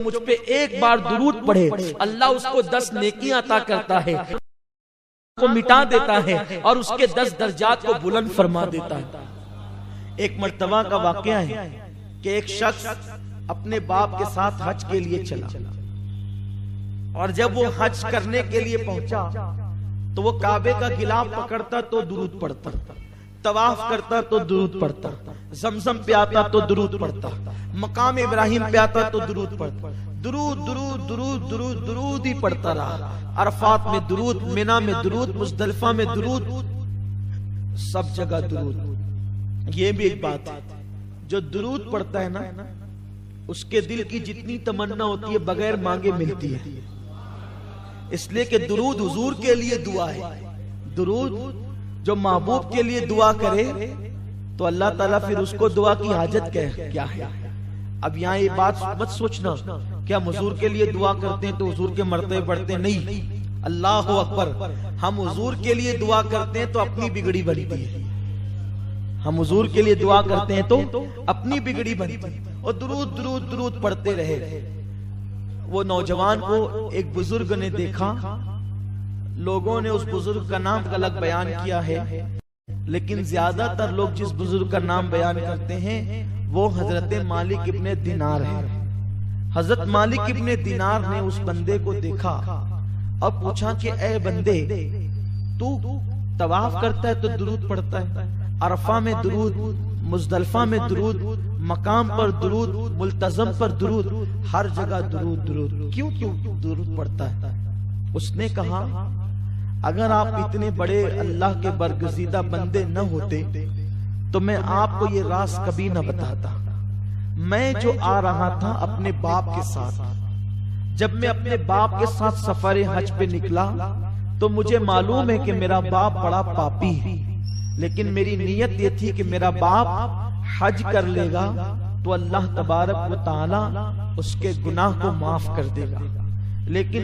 मुझ पे एक बार दुरूद पढ़े अल्लाह उसको 10 नेकियां अता करता है, को मिटा देता है और उसके 10 दर्जात को बुलंद फरमा देता है। एक मर्तबा का वाकया है कि एक शख्स अपने बाप के साथ हज के लिए चला और जब वो हज करने के लिए पहुंचा तो वो काबे का गिलाफ पकड़ता तो दुरूद पढ़ता, तवाफ करता तो दुरूद पढ़ता, जमजम पे आता तो दुरूद पढ़ता, मकाम इब्राहिम पे आता तो दुरूद पढ़ता, दुरूद दुरूद दुरूद दुरूद दुरूद ही पढ़ता रहा। अरफात में दुरूद, मिना में दुरूद, मुज़दलिफा में दुरूद, सब जगह दुरूद। ये भी एक बात है, जो दुरूद पढ़ता है ना उसके दिल की जितनी तमन्ना होती है बगैर मांगे मिलती है। इसलिए कि दुरूद हुजूर के लिए दुआ है। दुरूद जो महबूब के लिए दुआ करे तो अल्लाह ताला फिर उसको दुआ की हाजत क्या है। अब यहाँ ये बात मत सोचना क्या हम हुजूर के लिए दुआ करते हैं तो हुजूर के मर्तबे बढ़ते नहीं। अल्लाह अकबर, हम हुजूर के लिए दुआ करते हैं तो अपनी बिगड़ी बनती है। हम हुजूर के लिए दुआ करते हैं तो अपनी बिगड़ी बनती है। और दुरूद दुरूद दुरूद पढ़ते रहे। वो नौजवान को एक बुजुर्ग ने देखा, लोगों ने उस बुजुर्ग का नाम अलग बयान किया है, लेकिन ज्यादातर लोग जिस बुजुर्ग का नाम बयान करते हैं वो हजरत मालिक इब्ने दिनार है। हजरत मालिक इब्ने दिनार ने उस बंदे को देखा और पूछा कि ए बंदे, तू तवाफ करता है तो दुरूद पढ़ता है, अरफा में दुरूद, मुज़दलिफा में दुरूद, मकाम पर दुरूद, मुल्तज़म पर दुरूद, हर जगह दुरूद दुरूद, क्यों दुरूद पढ़ता है? उसने कहा अगर आप इतने बड़े अल्लाह के बरगज़ीदा बंदे न होते तो मैं आपको ये राज कभी न बताता। मैं जो आ रहा था अपने बाप के साथ, जब मैं अपने बाप के साथ सफर हज पे निकला तो मुझे मालूम है कि मेरा बाप बड़ा पापी है, लेकिन मेरी नीयत ये थी कि मेरा बाप हज कर लेगा तो अल्लाह तबारक व तआला उसके गुनाह को माफ कर देगा। लेकिन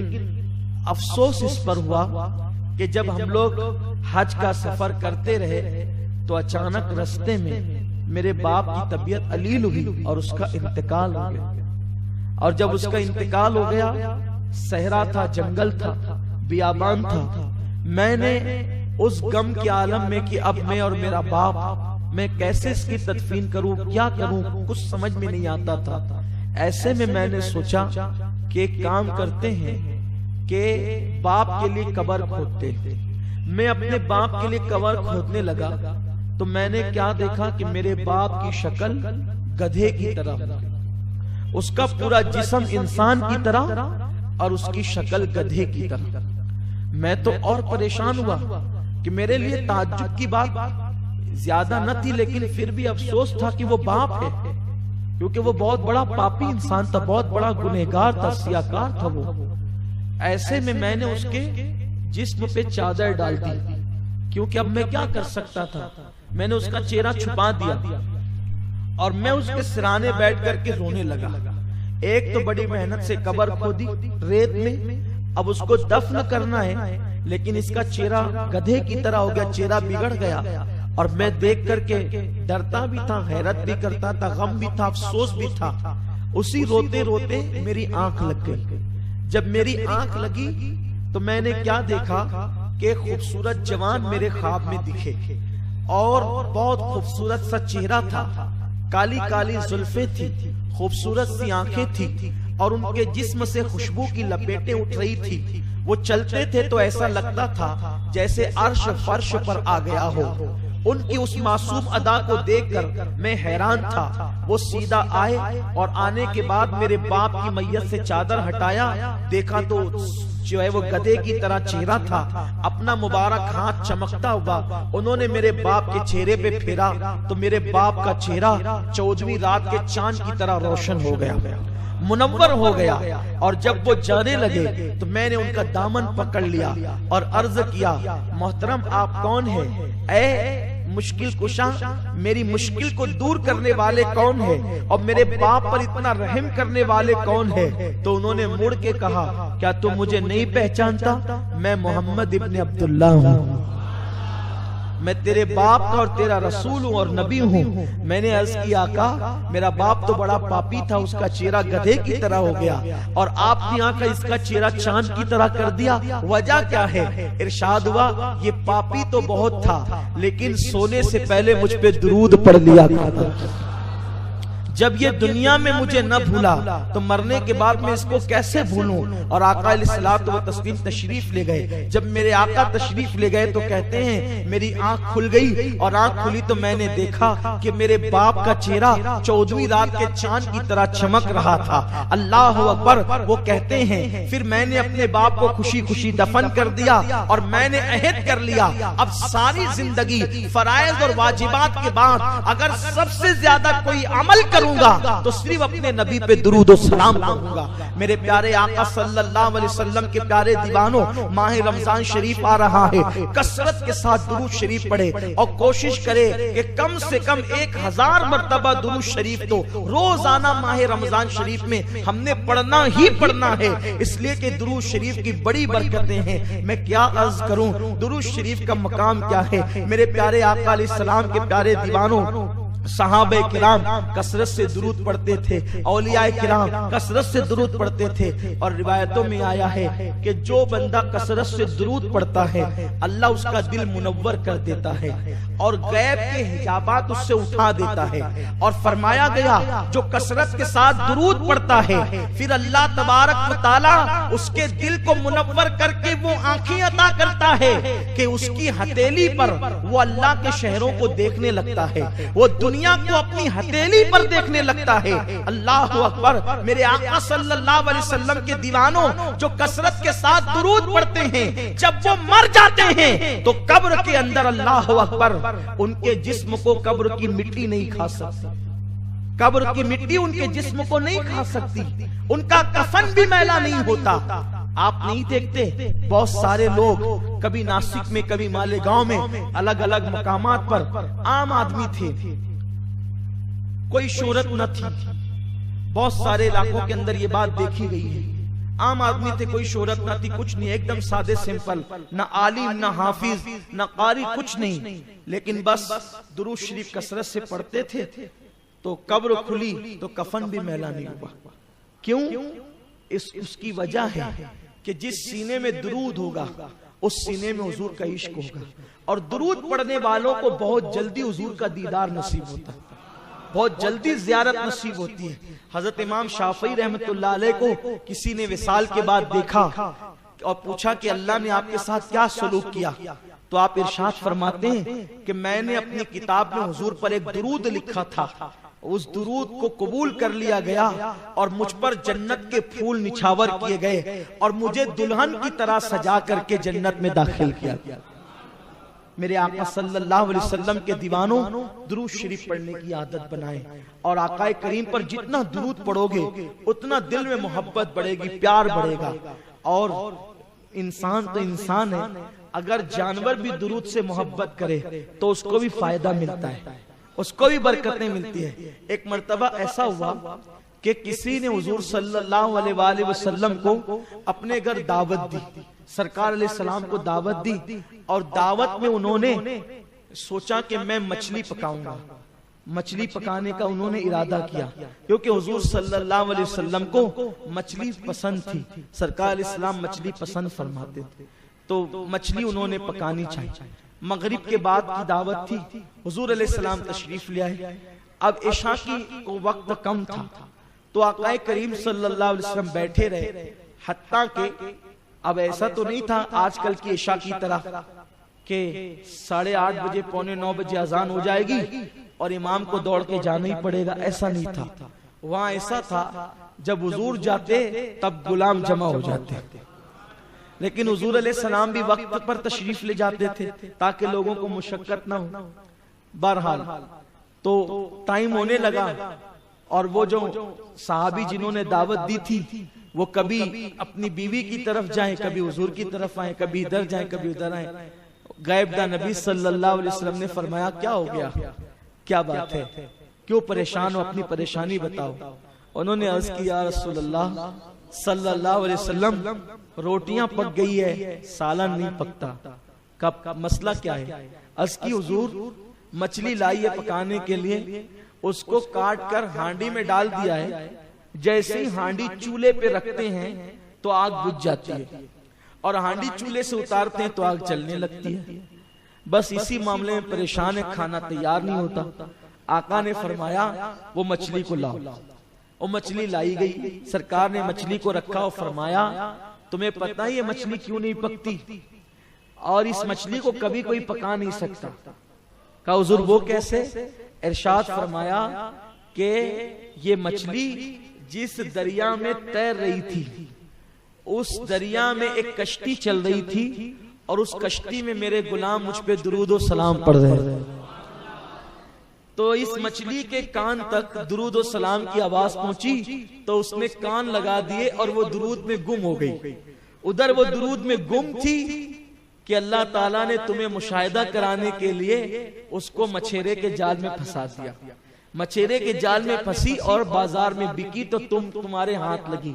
अफसोस इस पर हुआ कि जब हम लोग हज का सफर करते रहे तो अचानक रास्ते में मेरे बाप की तबीयत अलील हुई और उसका इंतकाल हो गया। और जब उसका इंतकाल हो गया, सहरा था, जंगल था, बियाबान था, मैंने उस गम के आलम में कि अब मैं और मेरा बाप, मैं कैसे इसकी तदफीन करूं, क्या करूं, कुछ समझ में नहीं आता था। ऐसे में मैंने सोचा कि एक काम करते हैं कि बाप के लिए कब्र खोदते हैं। मैं अपने बाप के लिए कब्र खोदने लगा तो मैंने क्या देखा कि मेरे बाप की शक्ल गधे की तरह, उसका पूरा जिस्म इंसान की तरह और उसकी शक्ल गधे की तरह। मैं तो और परेशान हुआ कि मेरे लिए ताज्जुब की बात ज्यादा न थी, लेकिन फिर भी अफसोस था कि वो बाप है, क्योंकि वो बहुत बड़ा पापी इंसान था, बहुत बड़ा गुनहगार था, सियाकार था वो। ऐसे में मैंने उसके जिस्म पे चादर डाल दी, क्योंकि अब मैं क्या कर सकता था। मैंने उसका चेहरा छुपा दिया और मैं उसके सिराने बैठ करके रोने लगा। एक तो बड़ी मेहनत से कब्र खोदी रेत में, अब उसको दफन करना है, लेकिन इसका चेहरा गधे की तरह हो गया, चेहरा बिगड़ गया। और मैं देख करके डरता भी था, हैरत भी करता था, गम भी था, अफसोस भी था। उसी रोते रोते मेरी आंख लग गई। जब मेरी आंख लगी तो मैंने क्या देखा कि खूबसूरत जवान मेरे ख्वाब में दिखे और बहुत खूबसूरत सा चेहरा था, काली काली जुल्फे थी, खूबसूरत सी आंखें थी और उनके जिस्म से खुशबू की लपेटें उठ रही थी। वो चलते थे तो ऐसा लगता था जैसे अर्श फर्श पर आ गया हो। उनकी उस मासूम अदा को देखकर मैं हैरान था। वो सीधा आए और आने के बाद मेरे बाप की मैयत से चादर हटाया, देखा तो जो है वो गधे की तरह चेहरा था, अपना मुबारक हाथ चमकता हुआ उन्होंने मेरे बाप के चेहरे पे फेरा तो मेरे बाप का चेहरा 14वीं रात के चांद की तरह रोशन हो गया, मुनव्वर हो गया। और जब वो जाने लगे तो मैंने उनका दामन पकड़ लिया और अर्ज किया, मोहतरम आप कौन हैं? ऐ मुश्किल कुशा, मेरी मुश्किल को दूर करने वाले कौन है और मेरे बाप पर इतना रहम करने वाले कौन है? तो उन्होंने मुड़ के कहा, क्या तुम मुझे नहीं पहचानता? मैं मोहम्मद इब्ने अब्दुल्लाह हूँ, मैं तेरे बाप का और तेरा रसूल हूँ और नबी हूँ। मैंने अर्ज किया आका, मेरा बाप तो बड़ा पापी था, उसका चेहरा गधे की तरह हो गया और आपने आका इसका चेहरा चांद की तरह कर दिया, वजह क्या है? इरशाद हुआ, ये पापी तो बहुत था लेकिन सोने से पहले मुझ पे दुरूद पढ़ लिया था। जब ये दुनिया में मुझे न भूला तो मरने के बाद मैं इसको कैसे भूलूं? और आका अलैहिस्सलातु व तस्लीम तशरीफ ले गए। जब मेरे आका तशरीफ ले गए तो कहते हैं मेरी आंख खुल गई और आंख खुली तो मैंने देखा कि मेरे बाप का चेहरा 14वीं रात के चांद की तरह चमक रहा था। अल्लाह अकबर। वो कहते हैं फिर मैंने अपने बाप को खुशी खुशी दफन कर दिया और मैंने अहद कर लिया, अब सारी जिंदगी फराइज और वाजिबात के बाद अगर सबसे ज्यादा कोई अमल तो सिर्फ अपने नबी पे दुरूद और सलाम करूंगा। मेरे प्यारे आका सल्लल्लाहु अलैहि वसल्लम के प्यारे दीवानों, माह रमजान शरीफ आ रहा है, कसरत के साथ दुरूद शरीफ पढ़े और कोशिश करे कि कम से कम 1000 मर्तबा दुरूद शरीफ तो रोजाना माह रमजान शरीफ में हमने पढ़ना ही पढ़ना है, इसलिए कि दुरूद शरीफ की बड़ी बरकतें हैं। मैं क्या अर्ज करूं, दुरूद शरीफ का मकाम क्या है। मेरे प्यारे आका अलैहिस्सलाम के प्यारे दीवानों, सहाबे किराम कसरत से दुरूद पढ़ते थे, औलिया किराम कसरत से दुरूद पढ़ते थे। और रिवायतों में आया है कि जो बंदा कसरत से दुरूद पढ़ता है अल्लाह उसका दिल मुनव्वर कर देता है और गैब के हिजाबात उससे उठा देता है। और फरमाया गया जो कसरत के साथ दुरूद पढ़ता है फिर अल्लाह तबारक व तआला उसके दिल को मुनव्वर करके वो आंखें अता करता है कि उसकी हथेली पर वो अल्लाह के शहरों को देखने लगता है, वो दुनिया को अपनी हथेली पर देखने लगता है। अल्लाह अकबर। मेरे आका सल्लल्लाहु अलैहि वसल्लम के दीवानों, जो कसरत के साथ दुरूद पढ़ते हैं, जब वो मर जाते हैं तो कब्र के अंदर अल्लाह अकबर उनके जिस्म को कब्र की मिट्टी नहीं खा सकती, कब्र की मिट्टी उनके जिस्म को नहीं खा सकती, उनका कफन भी मैला नहीं होता। आप नहीं देखते बहुत सारे लोग कभी नासिक में कभी मालेगांव में अलग अलग मकामात पर आम आदमी थे, कोई शोहरत न थी। बहुत सारे इलाकों के अंदर ये बात देखी गई है, आम आदमी थे, कोई शोहरत न थी, कुछ नहीं, एकदम सादे सिंपल, न आलिम न हाफिज न कारी, कुछ नहीं, लेकिन बस दुरूद शरीफ कसरत से पढ़ते थे तो कब्र खुली तो कफन भी मैला नहीं हुआ। क्यों? उसकी वजह है कि जिस सीने में दुरूद होगा उस सीने में हुजूर का इश्क होगा, और दुरूद पढ़ने वालों को बहुत जल्दी हुजूर का दीदार नसीब होता है, बहुत जल्दी ज़ियारत नसीब होती है। हजरत इमाम शाफई रहमतुल्लाह अलैह को किसी ने विसाल के बाद देखा और पूछा कि अल्लाह ने आपके साथ क्या सलूक किया, तो आप इरशाद फरमाते हैं कि मैंने अपनी किताब में हुजूर पर एक दुरूद लिखा था, उस दुरूद को कबूल कर लिया गया और मुझ पर जन्नत के फूल निछावर किए गए और मुझे दुल्हन की तरह सजा करके जन्नत में दाखिल किया गया। मेरे आका सल्लल्लाहु अलैहि वसल्लम के दीवानों, दुरूद शरीफ पढ़ने की आदत बनाएं और आका करीम पर जितना दुरूद पढ़ोगे उतना दिल में मोहब्बत बढ़ेगी, प्यार बढ़ेगा। और इंसान तो इंसान है, अगर जानवर भी दुरूद से मोहब्बत करे तो उसको भी फायदा मिलता है, उसको भी बरकतें मिलती है। एक मर्तबा ऐसा हुआ कि किसी ने हुजूर सल्लल्लाहु अलैहि वसल्लम को अपने घर दावत दी, सरकार अलैहिस्सलाम को दावत दी, और दावत में उन्होंने सोचा कि मैं मछली पकाऊंगा। मछली पकाने का उन्होंने इरादा किया क्योंकि हुजूर सल्लल्लाहु अलैहि वसल्लम को मछली पसंद थी, सरकार अलैहिस्सलाम मछली पसंद फरमाते थे, तो मछली उन्होंने पकानी चाहिए। मगरिब के बाद की दावत थी, हुजूर अलैहिस्सलाम तशरीफ ले आए। अब इशा की को वक्त कम था तो आका करीम सल्लल्लाहु अलैहि वसल्लम बैठे रहे, हत्ता के अब ऐसा तो नहीं था आजकल की इशा की तरह कि 8:30 बजे 8:45 बजे अजान हो जाएगी और इमाम को दौड़ के जाना ही पड़ेगा, ऐसा नहीं था। वहां ऐसा था जब हुजूर जाते तब गुलाम जमा हो जाते, लेकिन हुजूर अलैहिस्सलाम भी वक्त पर तशरीफ ले जाते थे ताकि लोगों को मुशक्कत ना हो। बहरहाल तो टाइम होने लगा और वो जो सहाबी जिन्होंने दावत दी थी वो कभी अपनी बीवी की तरफ जाएं, कभी हुजूर की तरफ आए, कभी इधर जाएं, कभी उधर आए। गायबदा नबी सल्लल्लाहु अलैहि वसल्लम ने फरमाया क्या हो गया, क्या बात है, क्यों परेशान हो, अपनी परेशानी बताओ। उन्होंने अर्ज किया रसूलुल्लाह सल्लल्लाहु अलैहि वसल्लम रोटियां पक गई है, सालन नहीं पकता। कब मसला क्या है? अर्ज की हुजूर मछली लाई है पकाने के लिए, उसको काट कर हांडी में डाल दिया है, जैसे ही हांडी चूल्हे पे रखते हैं तो आग बुझ जाती है, और हांडी चूल्हे से उतारते हैं तो आग जलने लगती है। बस इसी मामले में परेशान है, खाना तैयार नहीं होता। आका ने फरमाया वो मछली को लाओ। वो मछली लाई गई, सरकार ने मछली को रखा और फरमाया तुम्हें पता है ये मछली क्यों नहीं पकती, और इस मछली को कभी कोई पका नहीं सकता। कहा हुजूर वो कैसे? इरशाद फरमाया कि ये मछली जिस दरिया में तैर रही थी, उस दरिया में एक कश्ती चल रही थी, और उस कश्ती में मेरे गुलाम मुझ पे दुरूद और सलाम पढ़ रहे हैं। तो इस मछली के कान तक दुरूद और सलाम की आवाज पहुंची, तो उसने कान लगा दिए और वो दुरूद में गुम हो गई। उधर वो दुरूद में गुम थी कि अल्लाह ताला ने तुम्हें मुशाहिदा कराने के लिए उसको मछेरे के जाल में फंसा दिया। मछेरे के जाल में फंसी और बाजार में बिकी, तो तुम्हारे हाथ लगी,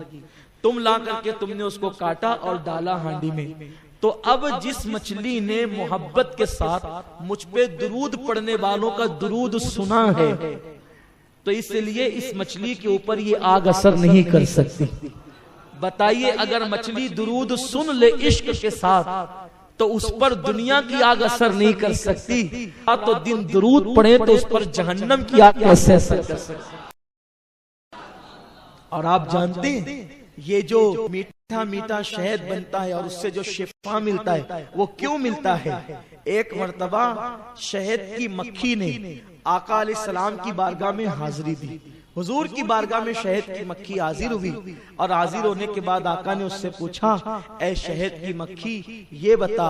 तुम ला करके तुमने उसको काटा और डाला हांडी में। तो अब जिस मछली ने मोहब्बत के साथ मुझ पे दुरूद पढ़ने वालों का दुरूद सुना है, तो इसलिए इस मछली के ऊपर ये आग असर नहीं कर सकती। बताइए अगर मछली दुरूद सुन ले इश्क के साथ, तो उस पर दुनिया की आग असर नहीं कर सकती, तो दिन दुरूद पढ़े तो उस पर जहन्नम की आग कैसे असर कर सकती। और आप जानते हैं ये जो मीठा मीठा शहद बनता है और उससे जो शिफा मिलता है, वो क्यों मिलता है? एक मर्तबा शहद की मक्खी ने आका अलैहिस्सलाम की बारगाह में हाजिरी दी। हुजूर की बारगाह में शहद की मक्खी हाजिर हुई, और हाजिर होने के बाद आका ने उससे पूछा, ऐ शहद की मक्खी ये बता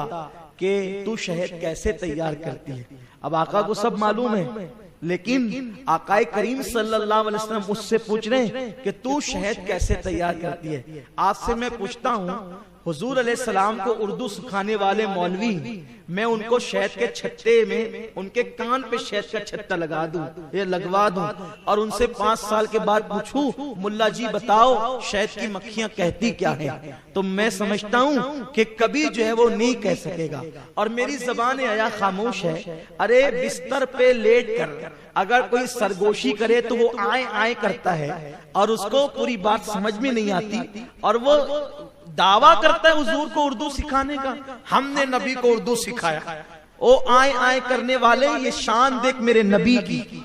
कि तू शहद कैसे तैयार करती है। अब आका को सब मालूम है, लेकिन आकाए करीम सल्लल्लाहु अलैहि वसल्लम उससे पूछ रहे हैं कि तू शहद कैसे तैयार करती है। आज से मैं पूछता हूँ, हुजूर अलैहिस्सलाम को उर्दू सिखाने वाले मौलवी, मैं उनको शहद के छत्ते में उनके कान पे शहद का छत्ता लगा दूं, ये लगवा दूं, और उनसे 5 साल के बाद पूछूं मुल्ला जी बताओ शहद की मक्खियां कहती क्या है, तो मैं समझता हूं कि कभी जो है वो नहीं कह सकेगा। और मेरी ज़बान हया खामोश है। अरे बिस्तर पे लेट कर अगर कोई सरगोशी करे तो वो आए आए करता है, और उसको पूरी बात समझ में नहीं आती, और वो दावा करता है हुजूर को उर्दू सिखाने का। हमने नबी को उर्दू सिखाया। ओ आए आए करने वाले, ये शान देख मेरे नबी की।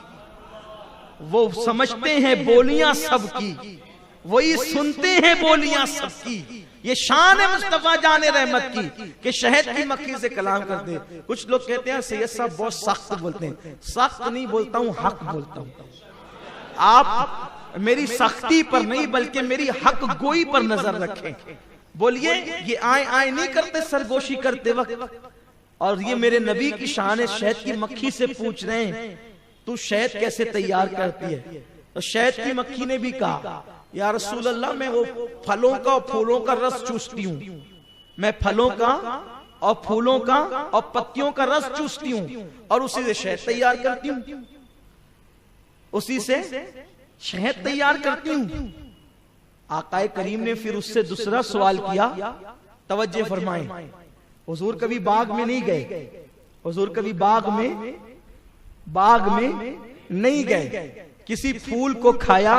वो समझते हैं बोलियां सबकी, वही सुनते हैं बोलियां सबकी। ये शान है मुस्तफा जाने रहमत की कि शहद की मक्खी से कलाम कर दे। कुछ लोग कहते हैं सैयद साहब बहुत सख्त बोलते हैं। सख्त नहीं बोलता हूं, हक बोलता हूं। आप मेरी सख्ती पर नहीं बल्कि मेरी हक गोई पर नजर रखें। बोलिए ये आए आए नहीं करते सरगोशी करते वक्त, और ये मेरे नबी की शान है। शहद की मक्खी से पूछ रहे हैं तू शहद कैसे तैयार करती है, तो शहद की मक्खी ने भी कहा या रसूल अल्लाह मैं वो फलों का और फूलों का रस चूसती हूँ, मैं फलों का और फूलों का और पत्तियों का रस चूसती हूँ और उसी से शहद तैयार करती हूँ, उसी से शहद तैयार करती हूँ। आकाए करीम ने फिर उससे दूसरा सवाल किया, तवज्जो फरमाएं। हुजूर कभी बाग में नहीं गए, हुजूर कभी बाग में नहीं गए, किसी फूल को खाया,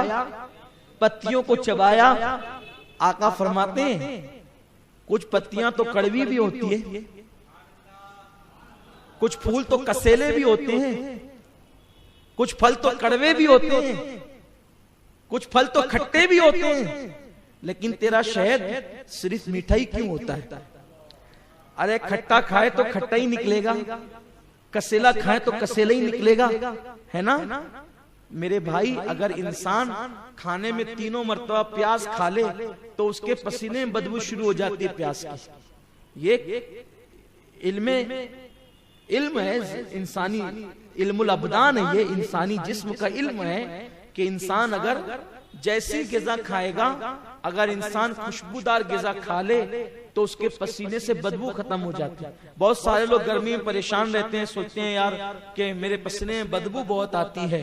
पत्तियों को चबाया। आका फरमाते हैं कुछ पत्तियां तो कड़वी भी होती है, कुछ फूल तो कसेले भी होते हैं, कुछ फल तो कड़वे भी होते हैं, कुछ फल तो खट्टे भी होते हैं, लेकिन तेरा शहद सिर्फ मीठा ही क्यों होता है? अरे खट्टा खाए तो खट्टा ही निकलेगा, कसेला खाए तो कसेला ही निकलेगा, है ना? मेरे भाई अगर इंसान खाने में 3 मरतबा प्याज खा ले तो उसके पसीने में बदबू शुरू हो जाती है प्याज की। ये इल्म है, इंसानी इल्मुल अबदान है, ये इंसानी जिस्म का इल्म है कि इंसान अगर जैसी ग़िज़ा खाएगा, अगर इंसान खुशबूदार ग़िज़ा खा ले तो उसके पसीने से बदबू खत्म हो जाती है। बहुत सारे लोग गर्मी में परेशान रहते हैं, सोचते हैं यार कि मेरे पसीने में बदबू बहुत आती है,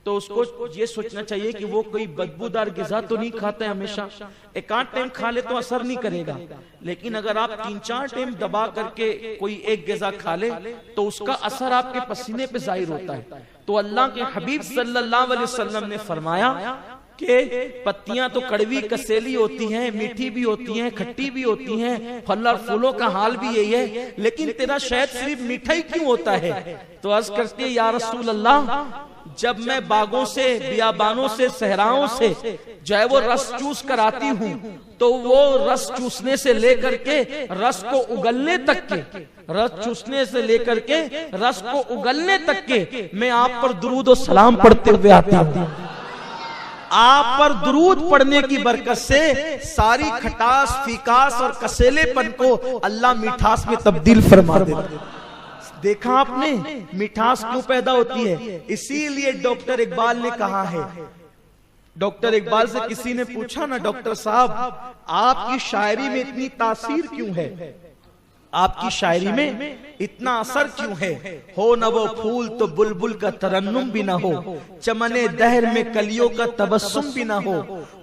तो उसको ये सोचना चाहिए कि वो कोई बदबूदार ग़िज़ा तो नहीं खाता है हमेशा। एक आध टाइम खा ले तो असर नहीं करेगा, लेकिन अगर आप 3-4 टाइम दबा करके कोई एक ग़िज़ा खा ले तो उसका असर आपके पसीने पे जाहिर होता है। तो अल्लाह के हबीब सल्लल्लाहु अलैहि वसल्लम ने फरमाया कि पत्तियां तो कड़वी कसेली होती हैं, मीठी भी होती हैं, खट्टी भी होती हैं, फल और फूलों का हाल भी यही है, लेकिन तेरा शहद सिर्फ मीठा ही क्यों होता है? तो अर्ज करती है, या रसूल अल्लाह, जब मैं बागों से, बियाबानों से, सहराओं से जो है वो रस चूस कर आती हूँ, तो वो रस चूसने से लेकर के रस को उगलने तक के, रस चूसने से लेकर के रस को उगलने तक के मैं आप पर दुरूद और सलाम पढ़ते हुए आता हूँ। आप पर दुरूद पढ़ने की बरकत से सारी खटास, फीकास और कसेलेपन को अल्लाह मिठास में तब्दील फरमा देता। देखा आपने मिठास क्यों पैदा होती है? इसीलिए डॉक्टर इकबाल ने कहा है, डॉक्टर इकबाल से किसी ने पूछा ना, डॉक्टर साहब आपकी शायरी में इतनी तासीर क्यों है, आपकी शायरी में इतना असर क्यों है? हो न वो फूल तो बुलबुल का तरन्नुम भी ना हो, चमने दहर में कलियों का तबस्सुम भी ना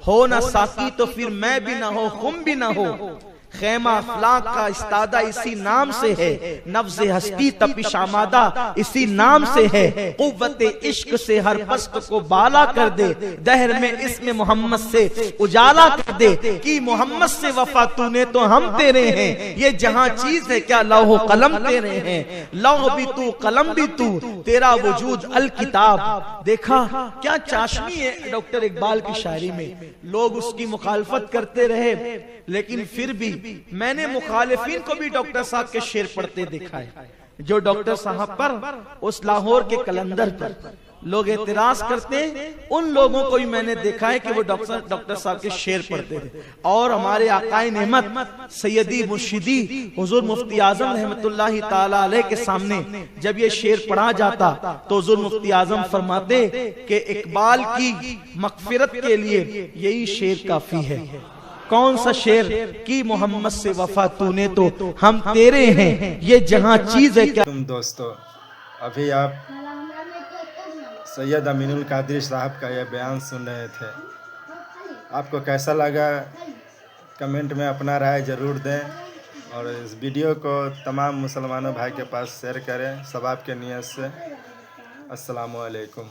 हो न साकी तो फिर मैं भी ना हो, खुम भी ना हो, खेमा अफलाक का इस्तादा इसी नाम से है, नफ्ज़े हस्ती तपिश आमादा इसी नाम से है, कुव्वते इश्क से हर पस्त को बाला कर दे, दहर में इसमें मोहम्मद से उजाला कर दे, कि मोहम्मद से वफा तूने तो हम तेरे हैं, ये जहां चीज है क्या लौह कलम तेरे हैं, लौह भी तू कलम भी तू, तेरा वजूद अल किताब। देखा क्या चाशनी है डॉक्टर इकबाल की शायरी में। लोग उसकी मुखालफत करते रहे, लेकिन फिर भी मैंने मुखालिफिन को भी डॉक्टर साहब के शेर पढ़ते देखा है, जो डॉक्टर साहब पर उस लाहौर के कलंदर पर लोग एतराज करते हैं, उन लोगों को भी मैंने देखा है कि वो डॉक्टर साहब के शेर पढ़ते थे। और हमारे आकाए नेमत सैयदी मुर्शिदी हुजूर मुफ्ती आजम रहमतुल्लाहि ताला अलैह के सामने जब ये शेर पढ़ा जाता तो हुजूर मुफ्ती आजम फरमाते कि इकबाल की मगफिरत के लिए यही शेर काफी है। कौन सा शेर? कि मोहम्मद से वफा तूने तो हम तेरे हैं, ये जहां चीज है क्या। तुम दोस्तों अभी आप सैयद अमीनुल कादरी साहब का यह बयान सुन रहे थे, आपको कैसा लगा कमेंट में अपना राय ज़रूर दें, और इस वीडियो को तमाम मुसलमानों भाई के पास शेयर करें, सवाब के नियत से। अस्सलामु अलैकुम।